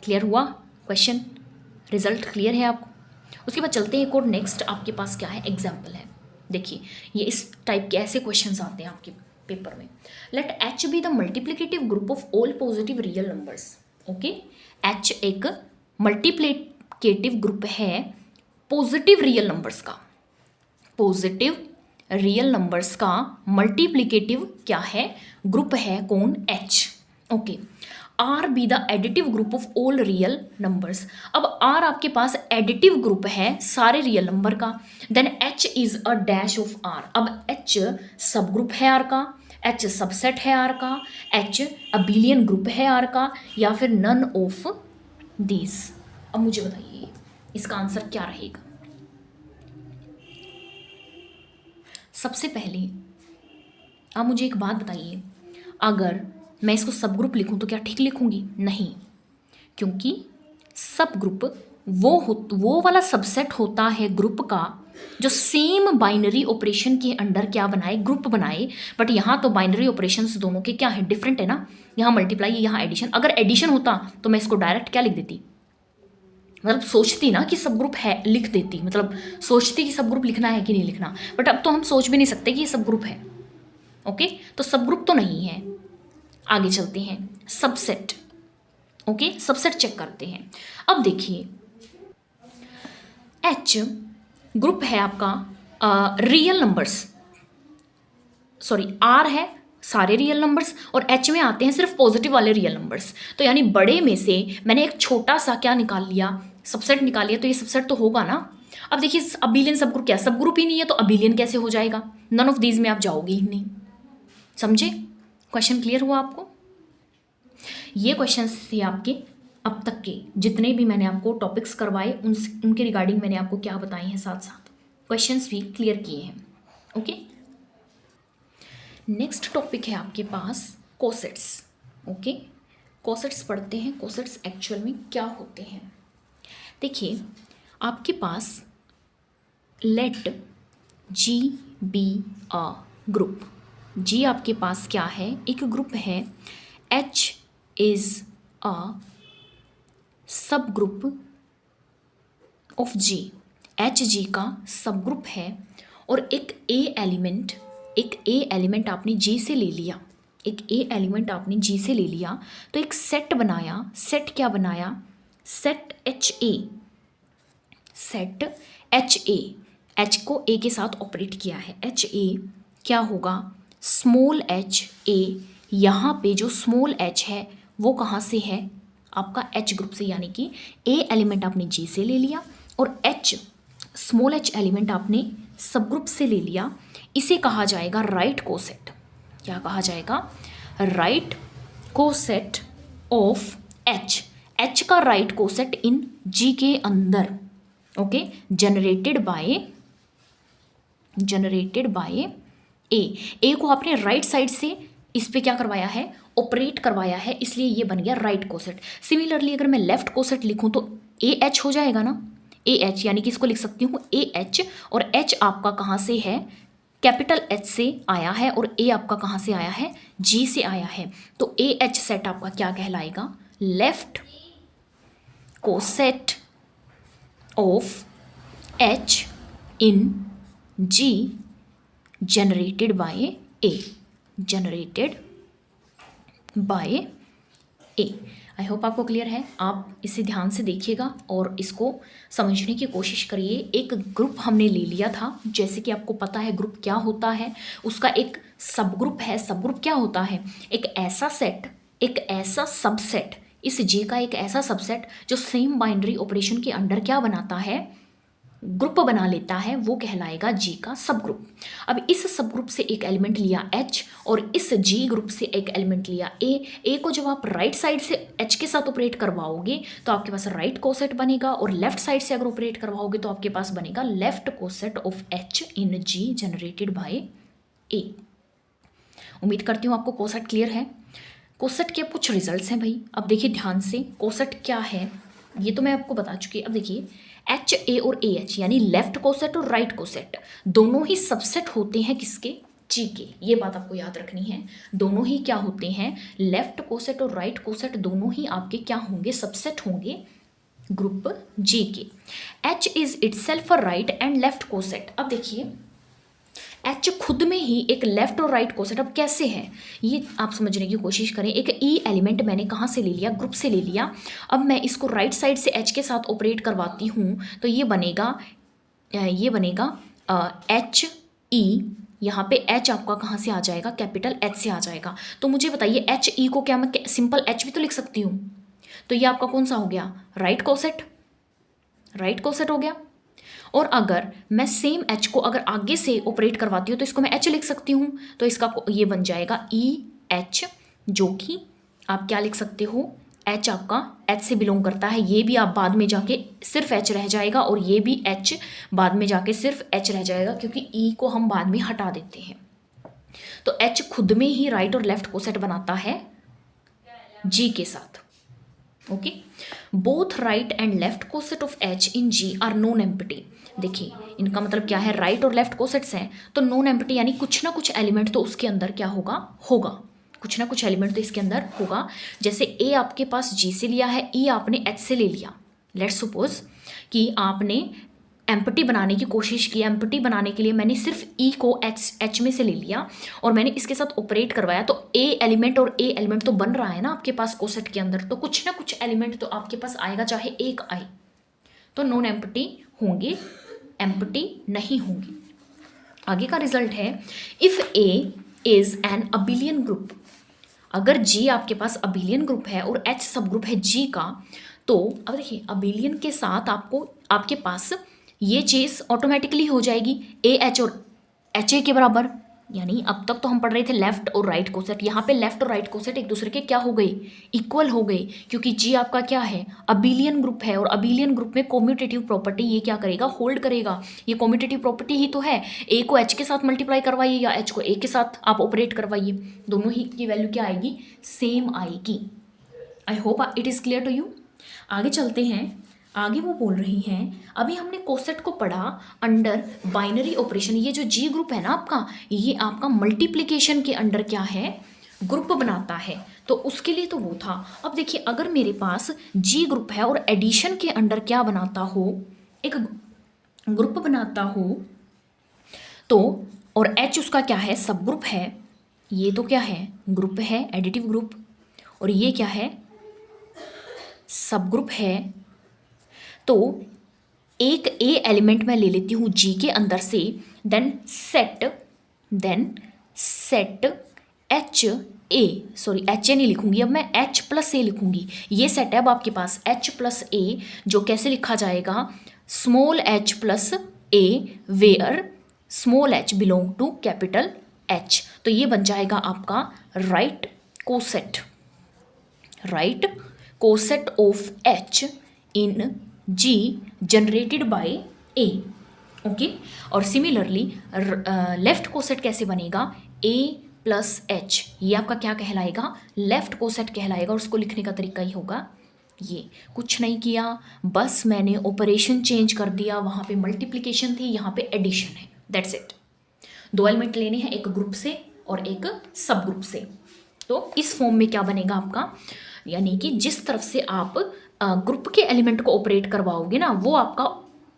क्लियर हुआ क्वेश्चन? रिजल्ट क्लियर है आपको? उसके बाद चलते हैं एक और नेक्स्ट आपके पास क्या है, एग्जाम्पल है। देखिए ये इस टाइप के ऐसे क्वेश्चंस आते हैं आपके पेपर में। Let H be the multiplicative group of all positive real numbers. Okay, H एक मल्टीप्लिकेटिव ग्रुप है पॉजिटिव रियल नंबर्स का। पॉजिटिव रियल नंबर्स का मल्टीप्लिकेटिव क्या है, ग्रुप है कौन, H. Okay, R be the additive group of all real numbers. अब R आपके पास एडिटिव ग्रुप है सारे रियल नंबर का, then H is a dash of R. अब एच सब ग्रुप है आर का, एच सबसेट है आर का, एच अबिलियन ग्रुप है आर का, या फिर नन ऑफ दीज। अब मुझे बताइए इसका आंसर क्या रहेगा। सबसे पहले आप मुझे एक बात बताइए, अगर मैं इसको सब ग्रुप लिखूं तो क्या ठीक लिखूंगी? नहीं, क्योंकि सब ग्रुप वो वाला सबसेट होता है ग्रुप का जो सेम बाइनरी ऑपरेशन के अंडर क्या बनाए, ग्रुप बनाए। बट यहाँ तो बाइनरी ऑपरेशंस दोनों के क्या है, डिफरेंट है ना। यहाँ मल्टीप्लाई, यहाँ एडिशन। अगर एडिशन होता तो मैं इसको डायरेक्ट क्या लिख देती, मतलब सोचती ना कि सब ग्रुप है, लिख देती, मतलब सोचती कि सब ग्रुप लिखना है कि नहीं लिखना। बट अब तो हम सोच भी नहीं सकते कि ये सब ग्रुप है। ओके, तो सब ग्रुप तो नहीं है। आगे चलते हैं, सबसेट। ओके, सबसेट चेक करते हैं। अब देखिए एच ग्रुप है आपका रियल नंबर्स, सॉरी आर है सारे रियल नंबर्स, और एच में आते हैं सिर्फ पॉजिटिव वाले रियल नंबर्स। तो यानी बड़े में से मैंने एक छोटा सा क्या निकाल लिया, सबसेट निकाल लिया, तो ये सबसेट तो होगा ना। अब देखिए अबिलियन सब ग्रुप, क्या सब ग्रुप ही नहीं है तो अबिलियन कैसे हो जाएगा? नन ऑफ दीज में आप जाओगे ही नहीं। समझे? क्वेश्चन क्लियर हुआ आपको? ये क्वेश्चन थे आपके अब तक के जितने भी मैंने आपको टॉपिक्स करवाए उनके रिगार्डिंग मैंने आपको क्या बताए हैं, साथ साथ क्वेश्चंस भी क्लियर किए हैं। ओके, नेक्स्ट टॉपिक है आपके पास कोसेट्स। ओके, कोसेट्स पढ़ते हैं। कोसेट्स एक्चुअल में क्या होते हैं? देखिए आपके पास let G be a group. G आपके पास क्या है, एक ग्रुप है। H is a subgroup of G. H G का सब ग्रुप है, और एक ए एलिमेंट आपने जी से ले लिया, एक ए एलिमेंट आपने जी से ले लिया, तो एक सेट बनाया। सेट क्या बनाया? सेट एच ए। सेट एच ए, एच को ए के साथ ऑपरेट किया है। एच ए क्या होगा, स्मॉल एच ए। यहाँ पे जो स्मॉल एच है वो कहाँ से है, आपका एच ग्रुप से, यानी कि ए एलिमेंट आपने जी से ले लिया और एच स्मॉल एच एलिमेंट आपने सब ग्रुप से ले लिया। इसे कहा जाएगा राइट कोसेट। क्या कहा जाएगा? Right coset of H. H का राइट कोसेट इन जी के अंदर। ओके, जनरेटेड बाय ए को आपने राइट साइड से इस पे क्या करवाया है, ऑपरेट करवाया है, इसलिए ये बन गया राइट कोसेट। सिमिलरली अगर मैं लेफ्ट कोसेट लिखूं तो ए एच हो जाएगा ना, ए एच, यानी कि इसको लिख सकती हूँ ए एच, और एच आपका कहाँ से है, कैपिटल एच से आया है, और ए आपका कहाँ से आया है, जी से आया है। तो ए एच सेट आपका क्या कहलाएगा, left coset of H in G generated by a. Generated by a. I hope आपको क्लियर है। आप इसे ध्यान से देखिएगा और इसको समझने की कोशिश करिए। एक ग्रुप हमने ले लिया था, जैसे कि आपको पता है ग्रुप क्या होता है, उसका एक सब ग्रुप है। सब ग्रुप क्या होता है, एक ऐसा सेट, एक ऐसा सबसेट, इस जे का एक ऐसा सबसेट जो सेम बाइनरी ऑपरेशन के अंडर क्या बनाता है, ग्रुप बना लेता है, वो कहलाएगा जी का सब ग्रुप। अब इस सब ग्रुप से एक एलिमेंट लिया एच, और इस जी ग्रुप से एक एलिमेंट लिया ए को जब आप राइट साइड से एच के साथ ऑपरेट करवाओगे तो आपके पास राइट कोसेट बनेगा, और लेफ्ट साइड से अगर ऑपरेट करवाओगे तो आपके पास बनेगा left coset of H in G generated by A. उम्मीद करती हूँ आपको कोसेट क्लियर है। कोसेट के कुछ रिजल्ट्स हैं भाई। अब देखिए ध्यान से, कोसेट क्या है ये तो मैं आपको बता चुकी। अब देखिए एच ए और ए एच यानी लेफ्ट कोसेट और राइट कोसेट दोनों ही सबसेट होते हैं किसके, जी के। ये बात आपको याद रखनी है। दोनों ही क्या होते हैं, लेफ्ट कोसेट और राइट कोसेट दोनों ही आपके क्या होंगे, सबसेट होंगे ग्रुप जी के। H is itself a right and left coset. अब देखिए एच खुद में ही एक लेफ्ट और राइट कोसेट। अब कैसे है ये आप समझने की कोशिश करें। एक ई एलिमेंट मैंने कहाँ से ले लिया, ग्रुप से ले लिया। अब मैं इसको राइट साइड से एच के साथ ऑपरेट करवाती हूँ तो ये बनेगा एच ई। यहाँ पे एच आपका कहाँ से आ जाएगा, कैपिटल एच से आ जाएगा। तो मुझे बताइए एच ई को क्या मैं सिंपल एच भी तो लिख सकती हूँ। तो ये आपका कौन सा हो गया, राइट कोसेट, राइट कोसेट हो गया। और अगर मैं सेम एच को अगर आगे से ऑपरेट करवाती हूँ तो इसको मैं एच लिख सकती हूँ। तो इसका ये बन जाएगा ई एच, जो कि आप क्या लिख सकते हो, एच आपका एच से बिलोंग करता है। ये भी आप बाद में जाके सिर्फ एच रह जाएगा और ये भी एच बाद में जाके सिर्फ एच रह जाएगा, क्योंकि ई को हम बाद में हटा देते हैं। तो एच खुद में ही राइट और लेफ्ट कोसेट बनाता है जी के साथ। Okay, both right and left coset of H in G are non empty. देखिए इनका मतलब क्या है, राइट और लेफ्ट कोसेट्स हैं तो नॉन एम्प्टी यानी कुछ ना कुछ एलिमेंट तो उसके अंदर क्या होगा कुछ ना कुछ एलिमेंट तो इसके अंदर होगा। जैसे ए आपके पास जी से लिया है, ई आपने एच से ले लिया। लेट्स सपोज कि आपने एम्प्टी बनाने की कोशिश की। एम्प्टी बनाने के लिए मैंने सिर्फ ई को एच में से ले लिया और मैंने इसके साथ ऑपरेट करवाया। तो ए एलिमेंट और ए एलिमेंट तो बन रहा है ना आपके पास कोसेट के अंदर, तो कुछ ना कुछ एलिमेंट तो आपके पास आएगा, चाहे एक आए। तो नॉन एम्प्टी होंगे, एम्प्टी नहीं होंगे। आगे का रिजल्ट है, if A is an abelian group. अगर जी आपके पास अबिलियन ग्रुप है और एच सब ग्रुप है जी का, तो अब देखिए अबिलियन के साथ आपके पास ये चीज़ ऑटोमेटिकली हो जाएगी ए एच और एच ए के बराबर। यानी अब तक तो हम पढ़ रहे थे लेफ्ट और राइट कोसेट, यहाँ पे लेफ्ट और राइट कोसेट एक दूसरे के क्या हो गए, इक्वल हो गए, क्योंकि जी आपका क्या है, अबिलियन ग्रुप है। और अबिलियन ग्रुप में कॉम्यूटेटिव प्रॉपर्टी ये क्या करेगा, होल्ड करेगा। ये कॉम्यूटेटिव प्रॉपर्टी ही तो है। ए को एच के साथ मल्टीप्लाई करवाइए या एच को ए के साथ आप ऑपरेट करवाइए, दोनों ही की वैल्यू क्या आएगी, सेम आएगी। I hope it is clear to you. आगे चलते हैं। आगे वो बोल रही हैं, अभी हमने कोसेट को पढ़ा अंडर बाइनरी ऑपरेशन। ये जो जी ग्रुप है ना आपका, ये आपका मल्टीप्लिकेशन के अंडर क्या है, ग्रुप बनाता है। तो उसके लिए तो वो था। अब देखिए अगर मेरे पास जी ग्रुप है और एडिशन के अंडर क्या बनाता हो, एक ग्रुप बनाता हो, तो और एच उसका क्या है, सब ग्रुप है। ये तो क्या है, ग्रुप है, एडिटिव ग्रुप। और ये क्या है, सब ग्रुप है। तो एक ए एलिमेंट मैं ले लेती हूँ जी के अंदर से, then set H a, sorry H a नहीं लिखूंगी, अब मैं एच प्लस ए लिखूंगी। ये सेट है अब आपके पास एच प्लस ए, जो कैसे लिखा जाएगा, small h plus a where small h belong to capital H. तो ये बन जाएगा आपका right coset of H in G generated by a. Okay, और सिमिलरली लेफ्ट कोसेट कैसे बनेगा, ए प्लस एच, ये आपका क्या कहलाएगा, लेफ्ट कोसेट कहलाएगा। और उसको लिखने का तरीका ही होगा ये, कुछ नहीं किया, बस मैंने ऑपरेशन चेंज कर दिया। वहाँ पे मल्टीप्लिकेशन थी, यहाँ पे एडिशन है, दैट्स इट। दो एलिमेंट लेने हैं, एक ग्रुप से और एक सब ग्रुप से। तो इस फॉर्म में क्या बनेगा आपका, यानी कि जिस तरफ से आप ग्रुप के एलिमेंट को ऑपरेट करवाओगे ना, वो आपका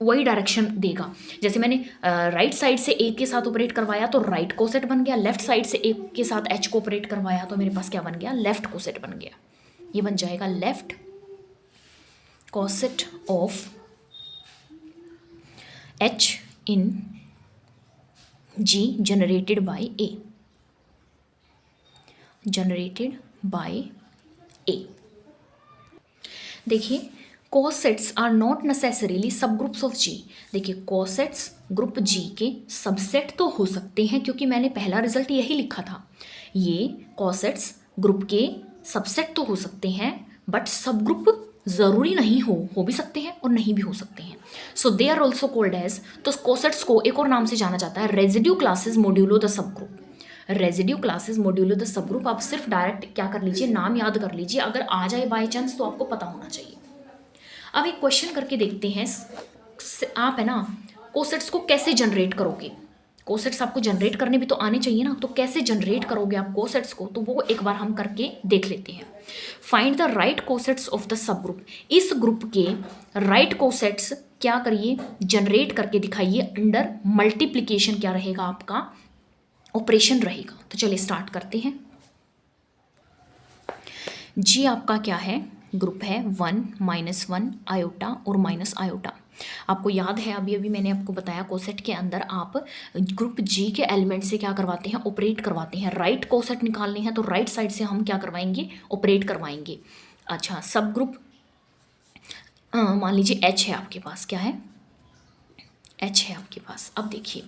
वही डायरेक्शन देगा। जैसे मैंने राइट साइड से ए के साथ ऑपरेट करवाया तो राइट कोसेट बन गया, लेफ्ट साइड से ए के साथ एच को ऑपरेट करवाया तो मेरे पास क्या बन गया, लेफ्ट कोसेट बन गया। ये बन जाएगा left coset of H in G generated by A. देखिए cosets are not necessarily subgroups of G. देखिए कोसेट्स ग्रुप जी के सबसेट तो हो सकते हैं, क्योंकि मैंने पहला रिजल्ट यही लिखा था। ये कोसेट्स ग्रुप के सबसेट तो हो सकते हैं, बट सब ग्रुप ज़रूरी नहीं हो भी सकते हैं और नहीं भी हो सकते हैं। So they are also called as, तो कोसेट्स को एक और नाम से जाना जाता है residue classes modulo the subgroup. Residue classes modulo the subgroup. आप सिर्फ डायरेक्ट क्या कर लीजिए, नाम याद कर लीजिए, अगर आ जाए बाय चांस तो आपको पता होना चाहिए। अब एक क्वेश्चन करके देखते हैं, आप है ना कोसेट्स को कैसे जनरेट करोगे। कोसेट्स आपको जनरेट करने भी तो आने चाहिए ना, तो कैसे जनरेट करोगे आप कोसेट्स को, तो वो एक बार हम करके देख लेते हैं। Find the right cosets of the sub group. इस ग्रुप के राइट कोसेट्स क्या करिए, जनरेट करके दिखाइए। अंडर मल्टीप्लीकेशन क्या रहेगा आपका, ऑपरेशन रहेगा। तो चलिए स्टार्ट करते हैं। जी आपका क्या है, ग्रुप है 1 -1 आयोटा और माइनस आयोटा। आपको याद है अभी अभी मैंने आपको बताया कोसेट के अंदर आप ग्रुप जी के एलिमेंट से क्या करवाते हैं, ऑपरेट करवाते हैं। राइट कोसेट निकालने हैं तो राइट साइड से हम क्या करवाएंगे, ऑपरेट करवाएंगे। अच्छा, सब ग्रुप मान लीजिए एच है आपके पास, क्या है, एच है आपके पास। अब देखिए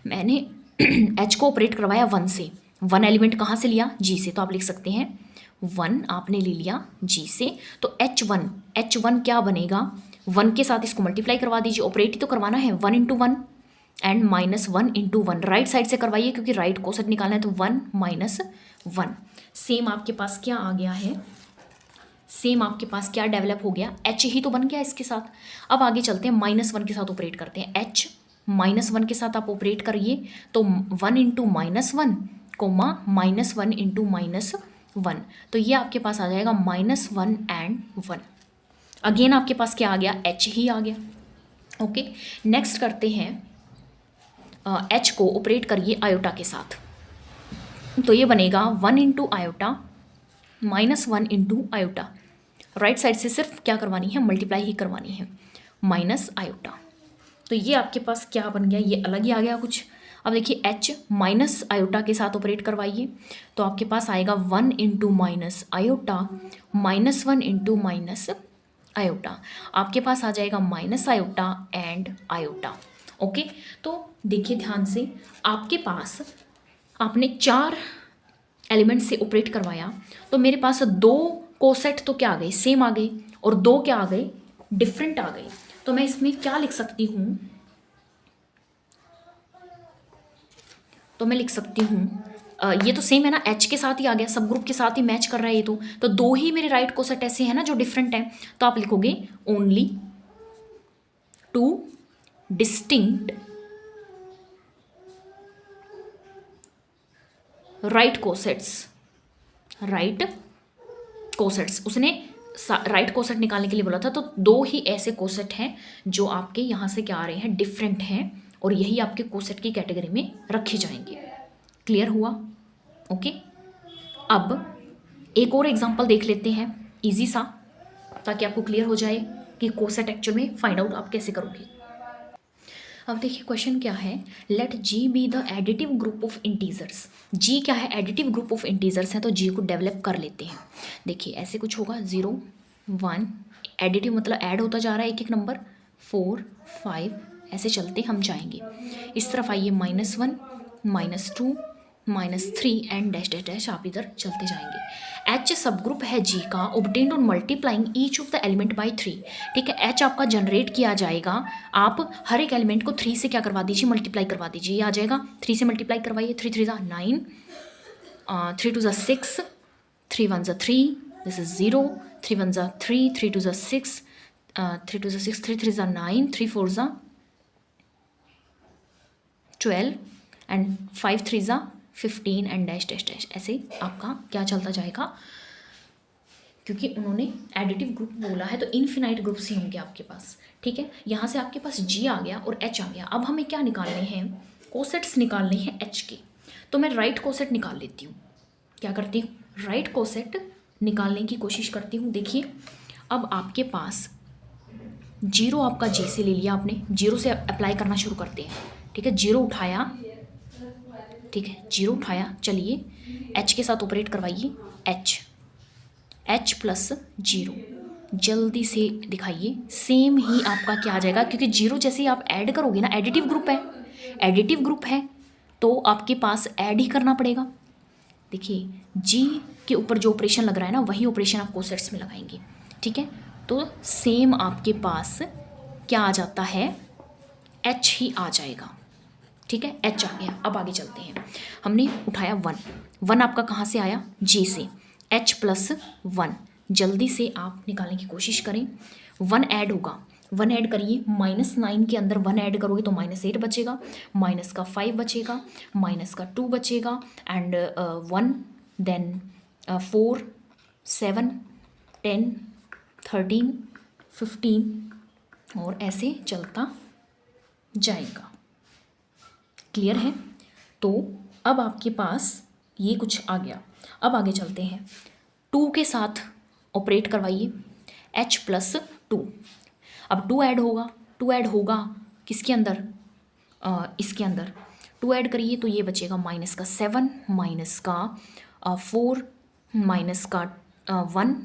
मैंने एच को ऑपरेट करवाया 1 से। 1 एलिमेंट कहाँ से लिया, जी से, तो आप लिख सकते हैं 1 आपने ले लिया जी से, तो H1 क्या बनेगा, 1 के साथ इसको मल्टीप्लाई करवा दीजिए, ऑपरेट ही तो करवाना है। 1 × 1 एंड -1 × 1, राइट साइड से करवाइए क्योंकि राइट कोसेट निकालना है, तो 1 - 1। सेम आपके पास क्या आ गया है, सेम आपके पास क्या डेवलप हो गया, एच ही तो बन गया इसके साथ। अब आगे चलते हैं, -1 के साथ ऑपरेट करते हैं। एच -1 के साथ आप ऑपरेट करिए तो 1 × -1 कोमा -1 × -1, तो ये आपके पास आ जाएगा -1 एंड 1। अगेन आपके पास क्या आ गया, एच ही आ गया। ओके, नेक्स्ट करते हैं, एच को ऑपरेट करिए आयोटा के साथ, तो ये बनेगा 1 × आयोटा -1 × आयोटा। राइट साइड से सिर्फ क्या करवानी है, मल्टीप्लाई ही करवानी है, माइनस आयोटा। तो ये आपके पास क्या बन गया, ये अलग ही आ गया कुछ। अब देखिए एच माइनस आयोटा के साथ ऑपरेट करवाइए तो आपके पास आएगा 1 × माइनस आयोटा -1 × माइनस आयोटा। आपके पास आ जाएगा minus iota and iota. Okay, तो देखिए ध्यान से, आपके पास आपने 4 एलिमेंट से ऑपरेट करवाया तो मेरे पास 2 कोसेट तो क्या आ गए, सेम आ गए, और 2 क्या आ गए, डिफरेंट आ गए। तो मैं इसमें क्या लिख सकती हूँ, तो मैं लिख सकती हूँ ये तो सेम है ना, एच के साथ ही आ गया, सब ग्रुप के साथ ही मैच कर रहा है ये तो 2 ही मेरे राइट कोसेट ऐसे हैं ना जो डिफरेंट हैं, तो आप लिखोगे ओनली 2 डिस्टिंक्ट राइट कोसेट्स। उसने राइट कोसेट निकालने के लिए बोला था, तो 2 ही ऐसे कोसेट हैं जो आपके यहाँ से क्या आ रहे हैं, डिफरेंट हैं, और यही आपके कोसेट की कैटेगरी में रखे जाएंगे। क्लियर हुआ? ओके, अब एक और एग्जांपल देख लेते हैं इजी सा, ताकि आपको क्लियर हो जाए कि कोसेट एक्चुअल में फाइंड आउट आप कैसे करोगे। अब देखिए क्वेश्चन क्या है, let G be the additive group of integers. G क्या है, एडिटिव ग्रुप ऑफ इंटीजर्स है, तो जी को डेवलप कर लेते हैं। देखिए ऐसे कुछ होगा, 0 1, एडिटिव मतलब ऐड होता जा रहा है एक एक नंबर, 4 5 ऐसे चलते हम जाएंगे। इस तरफ आइए -1 -2 -3 एंड डैश डैश डैश, आप इधर चलते जाएंगे। एच सब ग्रुप है जी का, obtained on multiplying each of the element by 3। ठीक है, एच आपका जनरेट किया जाएगा, आप हर एक एलिमेंट को 3 से क्या करवा दीजिए, मल्टीप्लाई करवा दीजिए। ये आ जाएगा, 3 से मल्टीप्लाई करवाइए, 3 3 = 9, 3 2 = 6, 3 1 = 3, this is 0, 3 1 = 3, 3 2 = 6, 3 2 = 6, 3 3 = 9, 3 4 = 12 and 5 3 = 15 and dash dash dash, ऐसे आपका क्या चलता जाएगा, क्योंकि उन्होंने एडिटिव ग्रुप बोला है तो इनफिनाइट ग्रुप्स ही होंगे आपके पास। ठीक है, यहाँ से आपके पास जी आ गया और एच आ गया। अब हमें क्या निकालने हैं, कोसेट्स निकालने हैं एच के, तो मैं राइट कोसेट निकाल लेती हूँ। क्या करती हूँ, राइट कोसेट निकालने की कोशिश करती हूँ। देखिए अब आपके पास 0 आपका जी से ले लिया आपने, 0 से अप्लाई करना शुरू करते हैं। ठीक है, 0 उठाया, ठीक है 0 उठाया, चलिए एच के साथ ऑपरेट करवाइए, एच प्लस 0, जल्दी से दिखाइए। सेम ही आपका क्या आ जाएगा, क्योंकि 0 जैसे ही आप ऐड करोगे ना, एडिटिव ग्रुप है तो आपके पास ऐड ही करना पड़ेगा। देखिए जी के ऊपर जो ऑपरेशन लग रहा है ना, वही ऑपरेशन आप कोसेट्स में लगाएंगे। ठीक है, तो सेम आपके पास क्या आ जाता है, एच ही आ जाएगा। ठीक है, एच आ गया। अब आगे चलते हैं। हमने उठाया 1, 1 आपका कहाँ से आया, जे से, एच प्लस 1, जल्दी से आप निकालने की कोशिश करें। 1 ऐड होगा, 1 ऐड करिए, -9 के अंदर 1 ऐड करोगे तो -8 बचेगा, माइनस का 5 बचेगा, माइनस का 2 बचेगा, एंड 1, देन 4, 7, 10, 13, 15 और ऐसे चलता जाएगा। क्लियर है? तो अब आपके पास ये कुछ आ गया। अब आगे चलते हैं, 2 के साथ ऑपरेट करवाइए, h प्लस 2। अब 2 ऐड होगा, 2 ऐड होगा किसके अंदर, इसके अंदर 2 ऐड करिए तो ये बचेगा माइनस का 7, माइनस का 4, माइनस का 1,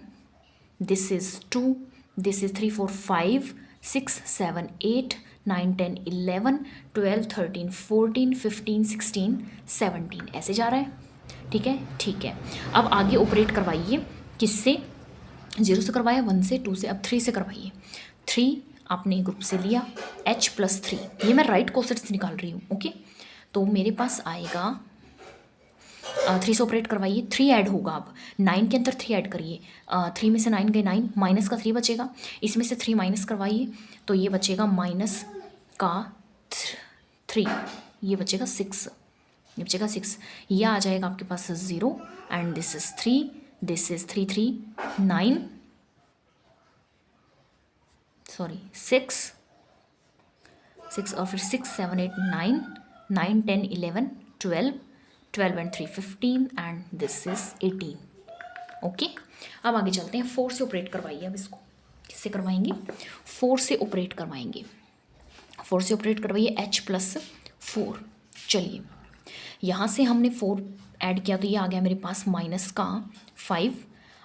दिस इज़ 2, दिस इज़ 3, 4, 5, 6, 7, 8, 9, 10, 11, 12, 13, 14, 15, 16, 17 ऐसे जा रहा है। ठीक है, ठीक है। अब आगे ऑपरेट करवाइए, किससे, 0 से करवाया, 1 से, 2 से, अब 3 से करवाइए। 3 आपने ग्रुप से लिया, h प्लस 3, ये मैं राइट कोसेट्स निकाल रही हूँ। ओके, तो मेरे पास आएगा 3 से ऑपरेट करवाइए, 3 ऐड होगा। अब 9 के अंदर 3 ऐड करिए, 3 में से 9 गए 9, माइनस का 3 बचेगा, इसमें से 3 माइनस करवाइए तो ये बचेगा माइनस का 3, ये बचेगा 6, ये बचेगा 6, ये आ जाएगा आपके पास 0, and this is 3, this is 3, 3, 9, sorry 6 और फिर 6, 7, 8, 9, 9, 10, 11, 12, 12 and 3, 15 and this is 18। Okay, अब आगे चलते हैं, 4 से ऑपरेट करवाइए। अब इसको किससे करवाएंगे, 4 से ऑपरेट करवाएंगे, 4 से ऑपरेट करवाइए, h प्लस 4। चलिए, यहाँ से हमने 4 ऐड किया तो ये आ गया मेरे पास माइनस का 5,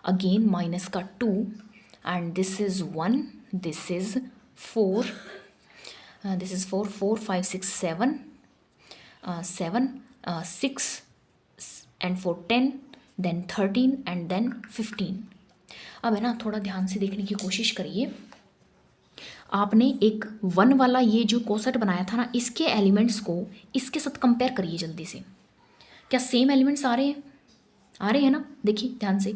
अगेन माइनस का 2, and this is 1, this is 4, this is 4, 4, 5, 6, 7, 7, 6 and 4, 10, then 13 and then 15। अब है ना, थोड़ा ध्यान से देखने की कोशिश करिए। आपने एक 1 वाला ये जो कोसेट बनाया था ना, इसके एलिमेंट्स को इसके साथ कंपेयर करिए जल्दी से, क्या सेम एलिमेंट्स आ रहे हैं, आ रहे हैं ना? देखिए ध्यान से,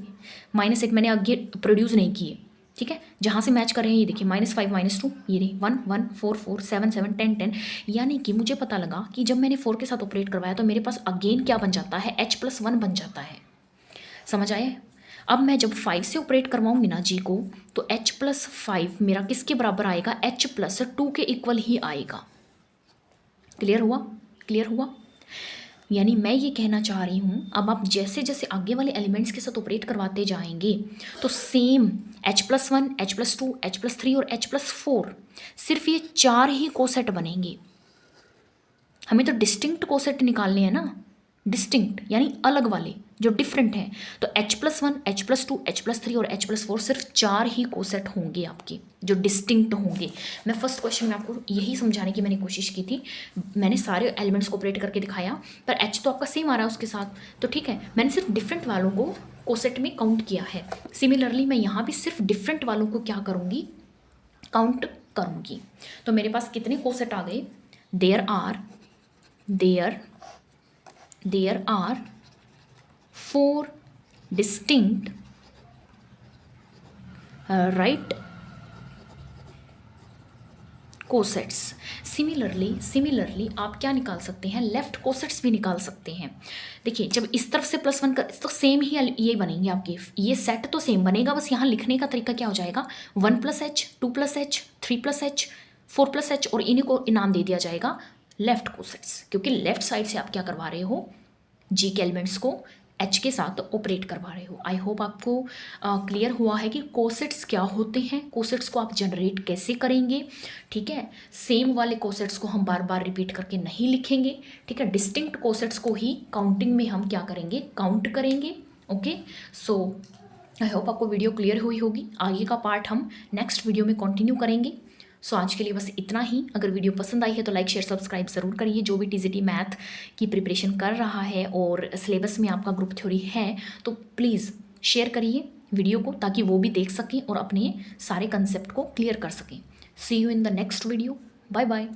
-1 मैंने आगे प्रोड्यूस नहीं किए, ठीक है, जहाँ से मैच कर रहे हैं ये देखिए, -5, -2, ये रही 1, 1, 4, 4, 7, 7, 10, 10, यानी कि मुझे पता लगा कि जब मैंने 4 के साथ ऑपरेट करवाया तो मेरे पास अगेन क्या बन जाता है, h प्लस 1 बन जाता है। समझ आया? अब मैं जब 5 से ऑपरेट करवाऊंगी ना जी को, तो h प्लस 5 मेरा किसके बराबर आएगा, h प्लस 2 के इक्वल ही आएगा। क्लियर हुआ? क्लियर हुआ? यानी मैं ये कहना चाह रही हूँ, अब आप जैसे जैसे आगे वाले एलिमेंट्स के साथ ऑपरेट करवाते जाएंगे तो same h plus 1, h plus 2, h plus 3 और h प्लस 4, सिर्फ ये 4 ही कोसेट बनेंगे। हमें तो डिस्टिंक्ट कोसेट निकालने हैं ना, डिस्टिंक्ट यानी अलग वाले जो डिफरेंट हैं। तो h plus 1, h plus 2, h plus 3 और h प्लस 4 सिर्फ 4 ही कोसेट होंगे आपके जो डिस्टिंक्ट होंगे। मैं फर्स्ट क्वेश्चन में आपको यही समझाने की मैंने कोशिश की थी, मैंने सारे एलिमेंट्स को ऑपरेट करके दिखाया, पर h तो आपका सेम आ रहा है उसके साथ, तो ठीक है, मैंने सिर्फ डिफरेंट वालों को कोसेट में काउंट किया है। सिमिलरली मैं यहाँ भी सिर्फ डिफरेंट वालों को क्या करूँगी, काउंट करूँगी। तो मेरे पास कितने कोसेट आ गए, there are 4 distinct right cosets. Similarly आप क्या निकाल सकते हैं, लेफ्ट कोसेट्स भी निकाल सकते हैं। देखिए जब इस तरफ से +1 कर तो सेम ही ये बनेंगे आपके, ये सेट तो सेम बनेगा, बस यहाँ लिखने का तरीका क्या हो जाएगा, 1 + h, 2 + h, 3 + h, 4 + h, और इन्हीं को इनाम दे दिया जाएगा लेफ्ट कोसेट्स, क्योंकि लेफ्ट साइड से आप क्या करवा रहे हो, जी के एलिमेंट्स को एच के साथ ऑपरेट करवा रहे हो। आई होप आपको क्लियर हुआ है कि कोसेट्स क्या होते हैं, कोसेट्स को आप जनरेट कैसे करेंगे। ठीक है, सेम वाले कोसेट्स को हम बार बार रिपीट करके नहीं लिखेंगे, ठीक है, डिस्टिंक्ट कोसेट्स को ही काउंटिंग में हम क्या करेंगे, काउंट करेंगे। ओके, सो आई होप आपको वीडियो क्लियर हुई होगी। आगे का पार्ट हम नेक्स्ट वीडियो में कंटिन्यू करेंगे। सो आज के लिए बस इतना ही। अगर वीडियो पसंद आई है तो लाइक शेयर सब्सक्राइब ज़रूर करिए। जो भी टीजीटी मैथ की प्रिपरेशन कर रहा है और सिलेबस में आपका ग्रुप थ्योरी है तो प्लीज़ शेयर करिए वीडियो को, ताकि वो भी देख सकें और अपने सारे कंसेप्ट को क्लियर कर सकें। See you in the next video. Bye bye.